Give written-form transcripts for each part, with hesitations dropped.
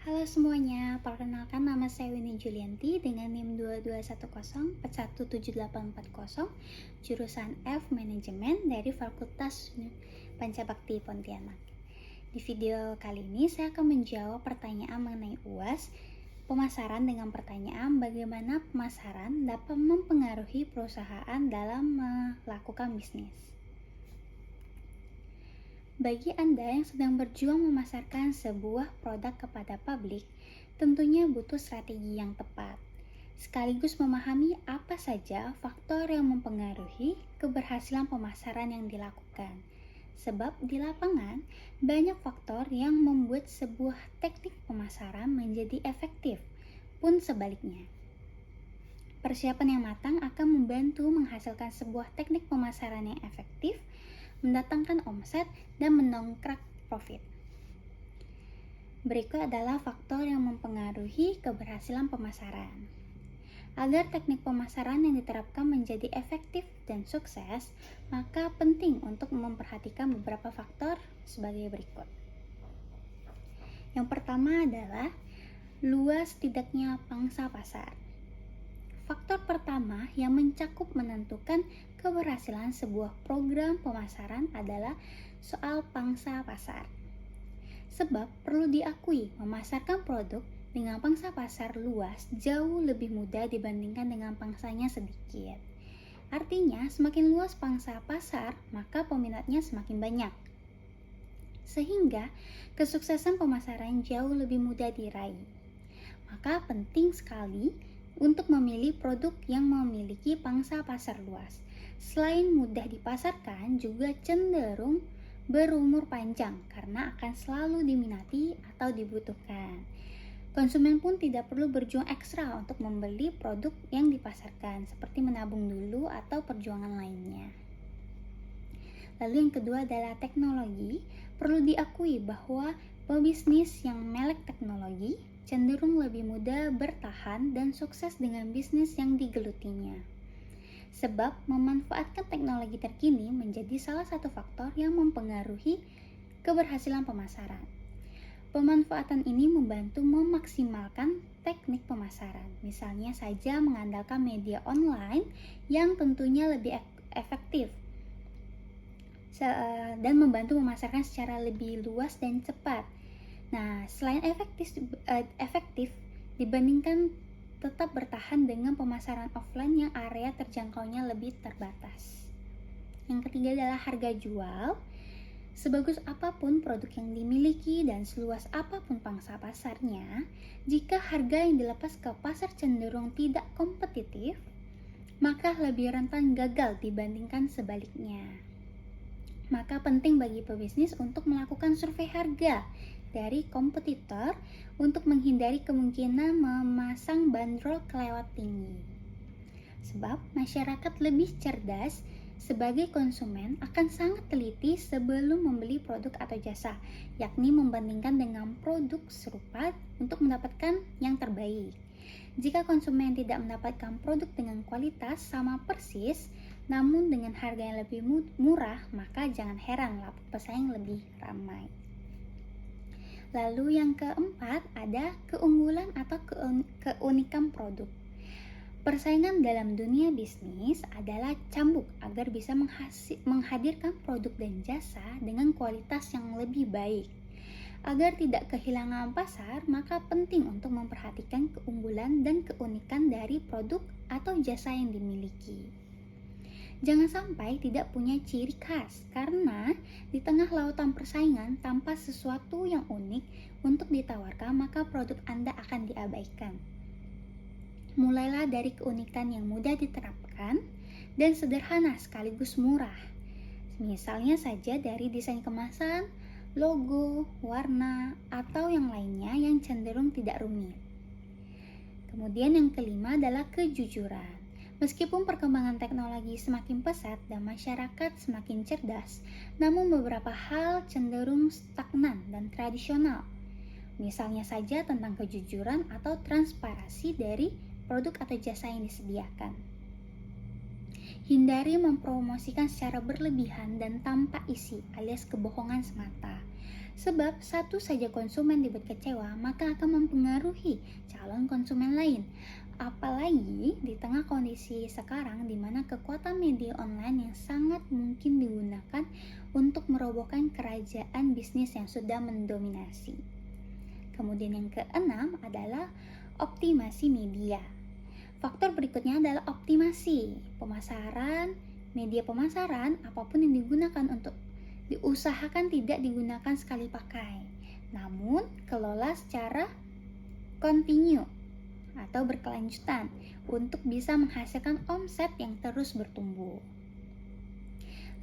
Halo semuanya, perkenalkan nama saya Winnie Julianti dengan NIM 2210417840, jurusan F Manajemen dari Fakultas Pancabakti Pontianak. Di video kali ini saya akan menjawab pertanyaan mengenai UAS pemasaran dengan pertanyaan bagaimana pemasaran dapat mempengaruhi perusahaan dalam melakukan bisnis. Bagi Anda yang sedang berjuang memasarkan sebuah produk kepada publik, tentunya butuh strategi yang tepat, sekaligus memahami apa saja faktor yang mempengaruhi keberhasilan pemasaran yang dilakukan. Sebab di lapangan, banyak faktor yang membuat sebuah teknik pemasaran menjadi efektif, pun sebaliknya. Persiapan yang matang akan membantu menghasilkan sebuah teknik pemasaran yang efektif, mendatangkan omset, dan mendongkrak profit. Berikut adalah faktor yang mempengaruhi keberhasilan pemasaran. Agar teknik pemasaran yang diterapkan menjadi efektif dan sukses, maka penting untuk memperhatikan beberapa faktor sebagai berikut. Yang pertama adalah luas tidaknya pangsa pasar. Faktor pertama yang menentukan keberhasilan sebuah program pemasaran adalah soal pangsa pasar. Sebab perlu diakui, memasarkan produk dengan pangsa pasar luas jauh lebih mudah dibandingkan dengan pangsanya sedikit. Artinya, semakin luas pangsa pasar, maka peminatnya semakin banyak. Sehingga, kesuksesan pemasaran jauh lebih mudah diraih. Maka penting sekali untuk memilih produk yang memiliki pangsa pasar luas. Selain mudah dipasarkan, juga cenderung berumur panjang karena akan selalu diminati atau dibutuhkan. Konsumen pun tidak perlu berjuang ekstra untuk membeli produk yang dipasarkan, seperti menabung dulu atau perjuangan lainnya. Lalu yang kedua adalah teknologi. Perlu diakui bahwa pebisnis yang melek teknologi cenderung lebih mudah bertahan dan sukses dengan bisnis yang digelutinya. Sebab memanfaatkan teknologi terkini menjadi salah satu faktor yang mempengaruhi keberhasilan pemasaran. Pemanfaatan ini membantu memaksimalkan teknik pemasaran. Misalnya saja mengandalkan media online yang tentunya lebih efektif dan membantu memasarkan secara lebih luas dan cepat. Nah, selain efektif dibandingkan tetap bertahan dengan pemasaran offline yang area terjangkaunya lebih terbatas. Yang ketiga adalah harga jual. Sebagus apapun produk yang dimiliki dan seluas apapun pangsa pasarnya, jika harga yang dilepas ke pasar cenderung tidak kompetitif, maka lebih rentan gagal dibandingkan sebaliknya. Maka penting bagi pebisnis untuk melakukan survei harga dari kompetitor untuk menghindari kemungkinan memasang bandrol kelewat tinggi. Sebab masyarakat lebih cerdas sebagai konsumen akan sangat teliti sebelum membeli produk atau jasa, yakni membandingkan dengan produk serupa untuk mendapatkan yang terbaik. Jika konsumen tidak mendapatkan produk dengan kualitas sama persis, namun dengan harga yang lebih murah, maka jangan heran pesaing lebih ramai. Lalu yang keempat ada keunggulan atau keunikan produk. Persaingan dalam dunia bisnis adalah cambuk agar bisa menghadirkan produk dan jasa dengan kualitas yang lebih baik. Agar tidak kehilangan pasar, maka penting untuk memperhatikan keunggulan dan keunikan dari produk atau jasa yang dimiliki. Jangan sampai tidak punya ciri khas, karena di tengah lautan persaingan tanpa sesuatu yang unik untuk ditawarkan, maka produk Anda akan diabaikan. Mulailah dari keunikan yang mudah diterapkan dan sederhana sekaligus murah. Misalnya saja dari desain kemasan, logo, warna, atau yang lainnya yang cenderung tidak rumit. Kemudian yang kelima adalah kejujuran. Meskipun perkembangan teknologi semakin pesat dan masyarakat semakin cerdas, namun beberapa hal cenderung stagnan dan tradisional. Misalnya saja tentang kejujuran atau transparansi dari produk atau jasa yang disediakan. Hindari mempromosikan secara berlebihan dan tanpa isi alias kebohongan semata. Sebab satu saja konsumen dibuat kecewa, maka akan mempengaruhi calon konsumen lain. Apalagi di tengah kondisi sekarang di mana kekuatan media online yang sangat mungkin digunakan untuk merobohkan kerajaan bisnis yang sudah mendominasi. Kemudian yang keenam adalah optimasi media. Faktor berikutnya adalah optimasi pemasaran, media pemasaran, apapun yang digunakan untuk diusahakan tidak digunakan sekali pakai, namun kelola secara kontinu atau berkelanjutan untuk bisa menghasilkan omset yang terus bertumbuh.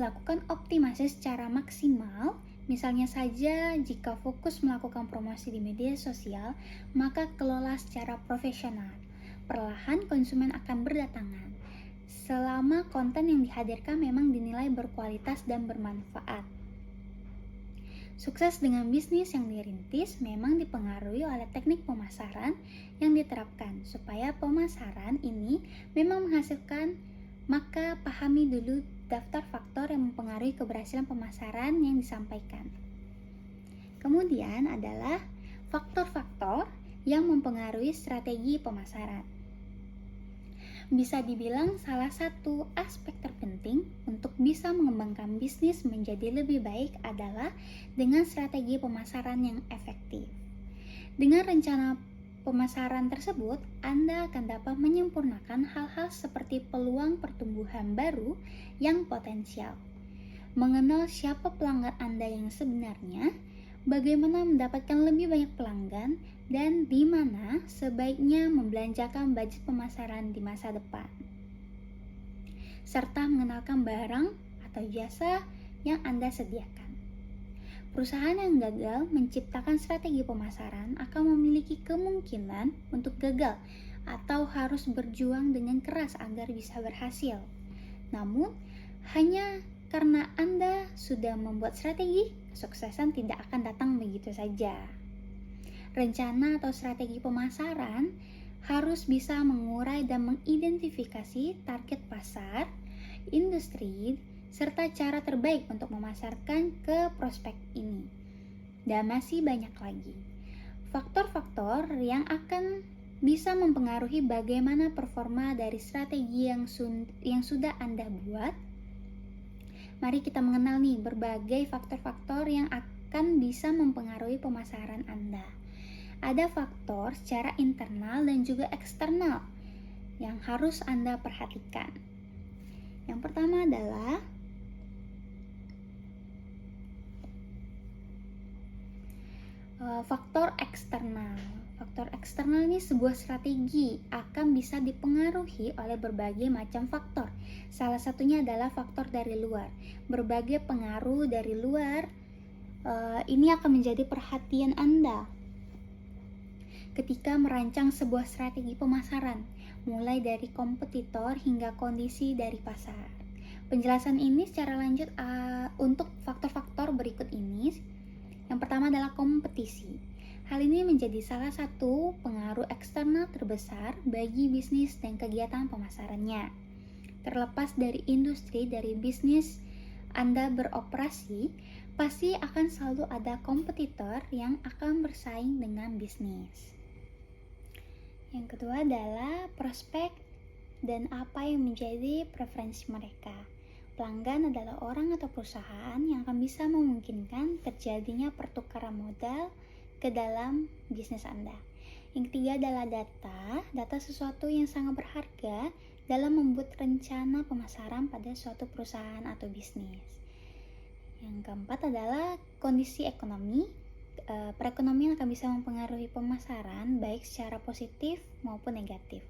Lakukan optimasi secara maksimal, misalnya saja jika fokus melakukan promosi di media sosial, maka kelola secara profesional. Perlahan konsumen akan berdatangan, selama konten yang dihadirkan memang dinilai berkualitas dan bermanfaat. Sukses dengan bisnis yang dirintis memang dipengaruhi oleh teknik pemasaran yang diterapkan. Supaya pemasaran ini memang menghasilkan, maka pahami dulu daftar faktor yang mempengaruhi keberhasilan pemasaran yang disampaikan. Kemudian adalah faktor-faktor yang mempengaruhi strategi pemasaran. Bisa dibilang salah satu aspek terpenting untuk bisa mengembangkan bisnis menjadi lebih baik adalah dengan strategi pemasaran yang efektif. Dengan rencana pemasaran tersebut, Anda akan dapat menyempurnakan hal-hal seperti peluang pertumbuhan baru yang potensial, mengenal siapa pelanggan Anda yang sebenarnya, bagaimana mendapatkan lebih banyak pelanggan, dan di mana sebaiknya membelanjakan budget pemasaran di masa depan, serta mengenalkan barang atau jasa yang Anda sediakan. Perusahaan yang gagal menciptakan strategi pemasaran akan memiliki kemungkinan untuk gagal atau harus berjuang dengan keras agar bisa berhasil. Namun, hanya karena Anda sudah membuat strategi, kesuksesan tidak akan datang begitu saja. Rencana atau strategi pemasaran harus bisa mengurai dan mengidentifikasi target pasar, industri, serta cara terbaik untuk memasarkan ke prospek ini. Dan masih banyak lagi faktor-faktor yang akan bisa mempengaruhi bagaimana performa dari strategi yang sudah Anda buat. Mari kita mengenal nih berbagai faktor-faktor yang akan bisa mempengaruhi pemasaran Anda. Ada faktor secara internal dan juga eksternal yang harus Anda perhatikan. Yang pertama adalah faktor eksternal. Faktor eksternal ini sebuah strategi akan bisa dipengaruhi oleh berbagai macam faktor. Salah satunya adalah faktor dari luar. Berbagai pengaruh dari luar ini akan menjadi perhatian Anda ketika merancang sebuah strategi pemasaran, mulai dari kompetitor hingga kondisi dari pasar. Penjelasan ini secara lanjut untuk faktor-faktor berikut ini. Yang pertama adalah kompetisi. Hal ini menjadi salah satu pengaruh eksternal terbesar bagi bisnis dan kegiatan pemasarannya. Terlepas dari industri dari bisnis Anda beroperasi, pasti akan selalu ada kompetitor yang akan bersaing dengan bisnis. Yang kedua adalah prospek dan apa yang menjadi preferensi mereka. Pelanggan adalah orang atau perusahaan yang akan bisa memungkinkan terjadinya pertukaran modal ke dalam bisnis Anda. Yang ketiga adalah data sesuatu yang sangat berharga dalam membuat rencana pemasaran pada suatu perusahaan atau bisnis. Yang keempat adalah kondisi ekonomi. Perekonomian akan bisa mempengaruhi pemasaran baik secara positif maupun negatif.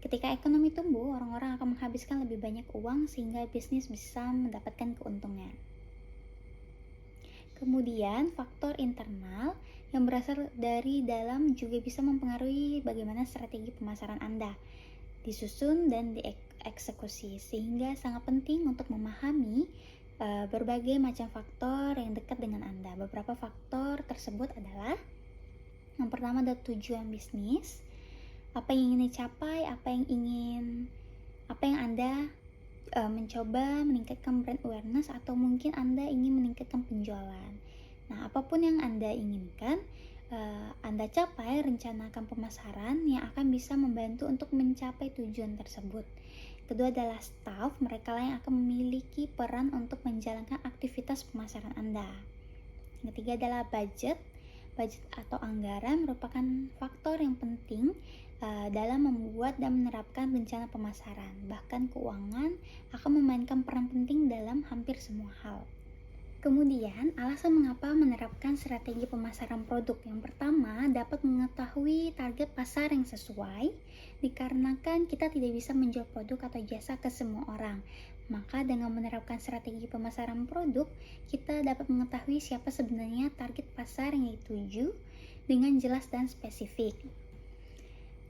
Ketika ekonomi tumbuh, orang-orang akan menghabiskan lebih banyak uang sehingga bisnis bisa mendapatkan keuntungan. Kemudian, faktor internal yang berasal dari dalam juga bisa mempengaruhi bagaimana strategi pemasaran Anda disusun dan dieksekusi, sehingga sangat penting untuk memahami berbagai macam faktor yang dekat dengan Anda. Beberapa faktor tersebut adalah yang pertama adalah tujuan bisnis, apa yang ingin dicapai, apa yang Anda mencoba meningkatkan brand awareness atau mungkin Anda ingin meningkatkan penjualan. Nah, apapun yang Anda inginkan, Anda capai, rencanakan pemasaran yang akan bisa membantu untuk mencapai tujuan tersebut. Kedua adalah staff, mereka yang akan memiliki peran untuk menjalankan aktivitas pemasaran Anda. Ketiga adalah budget. Budget atau anggaran merupakan faktor yang penting dalam membuat dan menerapkan rencana pemasaran. Bahkan keuangan akan memainkan peran penting dalam hampir semua hal. Kemudian, alasan mengapa menerapkan strategi pemasaran produk. Yang pertama, dapat mengetahui target pasar yang sesuai, dikarenakan kita tidak bisa menjual produk atau jasa ke semua orang. Maka dengan menerapkan strategi pemasaran produk, kita dapat mengetahui siapa sebenarnya target pasar yang dituju dengan jelas dan spesifik.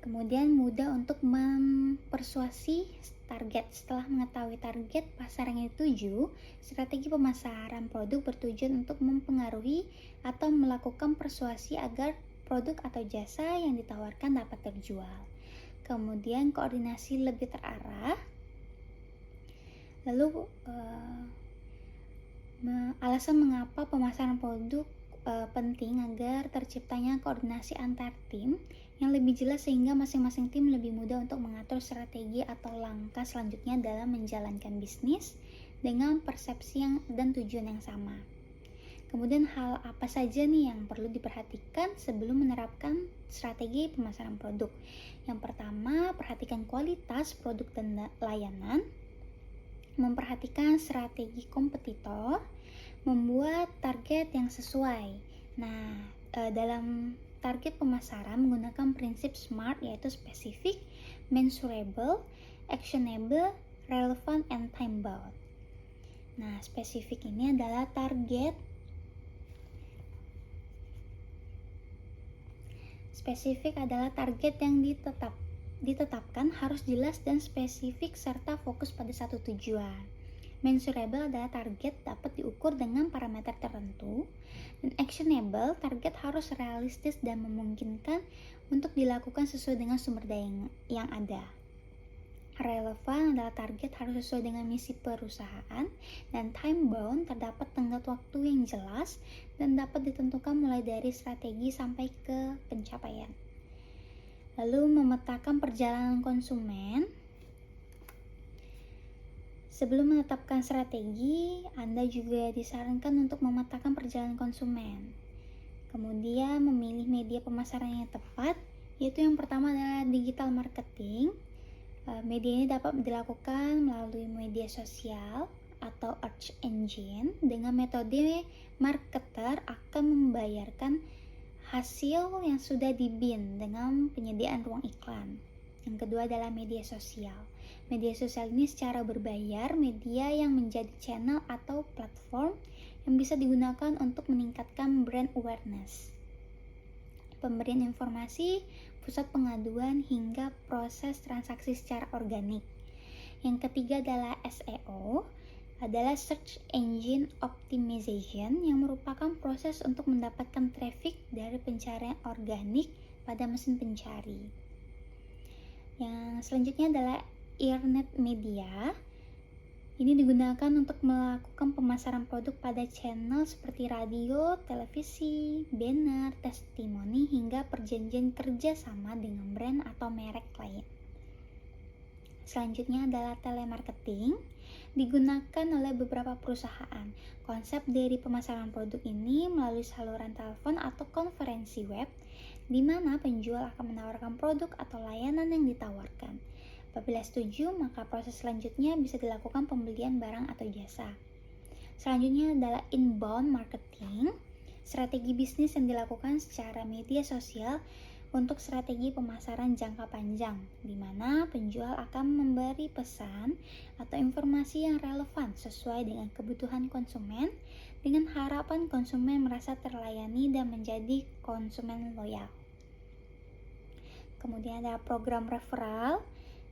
Kemudian mudah untuk mempersuasi target. Setelah mengetahui target pasar yang dituju, strategi pemasaran produk bertujuan untuk mempengaruhi atau melakukan persuasi agar produk atau jasa yang ditawarkan dapat terjual. Kemudian koordinasi lebih terarah. Lalu alasan mengapa pemasaran produk penting agar terciptanya koordinasi antar tim yang lebih jelas sehingga masing-masing tim lebih mudah untuk mengatur strategi atau langkah selanjutnya dalam menjalankan bisnis dengan persepsi dan tujuan yang sama. Kemudian hal apa saja nih yang perlu diperhatikan sebelum menerapkan strategi pemasaran produk? Yang pertama, perhatikan kualitas produk dan layanan, memperhatikan strategi kompetitor, membuat target yang sesuai. Nah, dalam target pemasaran menggunakan prinsip SMART, yaitu spesifik, measurable, actionable, relevant, and time-bound. Nah, spesifik ini adalah target. Spesifik adalah target yang ditetapkan harus jelas dan spesifik serta fokus pada satu tujuan. Measurable adalah target dapat diukur dengan parameter tertentu, dan actionable, target harus realistis dan memungkinkan untuk dilakukan sesuai dengan sumber daya yang ada. Relevan adalah target harus sesuai dengan misi perusahaan, dan time bound terdapat tenggat waktu yang jelas dan dapat ditentukan mulai dari strategi sampai ke pencapaian. Lalu memetakan perjalanan konsumen. Sebelum menetapkan strategi, Anda juga disarankan untuk memetakan perjalanan konsumen. Kemudian memilih media pemasaran yang tepat, yaitu yang pertama adalah digital marketing. Media ini dapat dilakukan melalui media sosial atau search engine. Dengan metode, marketer akan membayarkan hasil yang sudah di-bin dengan penyediaan ruang iklan. Yang kedua adalah media sosial. Media sosial ini secara berbayar, media yang menjadi channel atau platform yang bisa digunakan untuk meningkatkan brand awareness, pemberian informasi, pusat pengaduan, hingga proses transaksi secara organik. Yang ketiga adalah SEO, adalah Search Engine Optimization, yang merupakan proses untuk mendapatkan traffic dari pencarian organik pada mesin pencari. Yang selanjutnya adalah Earned Media. Ini digunakan untuk melakukan pemasaran produk pada channel seperti radio, televisi, banner, testimoni, hingga perjanjian kerja sama dengan brand atau merek lain. Selanjutnya adalah telemarketing, digunakan oleh beberapa perusahaan. Konsep dari pemasaran produk ini melalui saluran telepon atau konferensi web, di mana penjual akan menawarkan produk atau layanan yang ditawarkan. Apabila setuju, maka proses selanjutnya bisa dilakukan pembelian barang atau jasa. Selanjutnya adalah inbound marketing, strategi bisnis yang dilakukan secara media sosial untuk strategi pemasaran jangka panjang, di mana penjual akan memberi pesan atau informasi yang relevan sesuai dengan kebutuhan konsumen, dengan harapan konsumen merasa terlayani dan menjadi konsumen loyal. Kemudian ada program referral.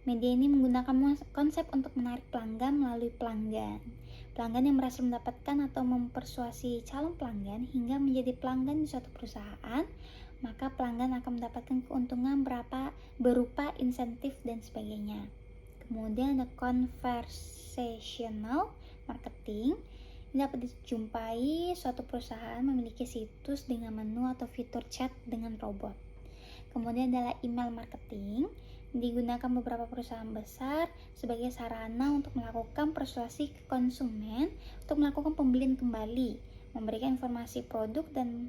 Media ini menggunakan konsep untuk menarik pelanggan melalui pelanggan. Pelanggan yang berhasil mendapatkan atau mempersuasi calon pelanggan hingga menjadi pelanggan di suatu perusahaan, maka pelanggan akan mendapatkan keuntungan berupa insentif dan sebagainya. Kemudian ada conversational marketing. Dapat dijumpai suatu perusahaan memiliki situs dengan menu atau fitur chat dengan robot. Kemudian adalah email marketing, digunakan beberapa perusahaan besar sebagai sarana untuk melakukan persuasi ke konsumen untuk melakukan pembelian kembali, memberikan informasi produk dan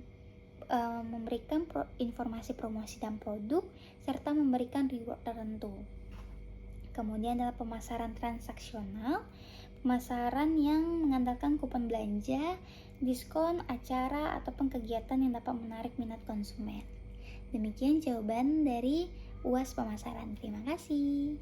memberikan informasi promosi dan produk, serta memberikan reward tertentu. Kemudian adalah pemasaran transaksional, pemasaran yang mengandalkan kupon belanja, diskon, acara, ataupun kegiatan yang dapat menarik minat konsumen. Demikian jawaban dari UAS pemasaran. Terima kasih.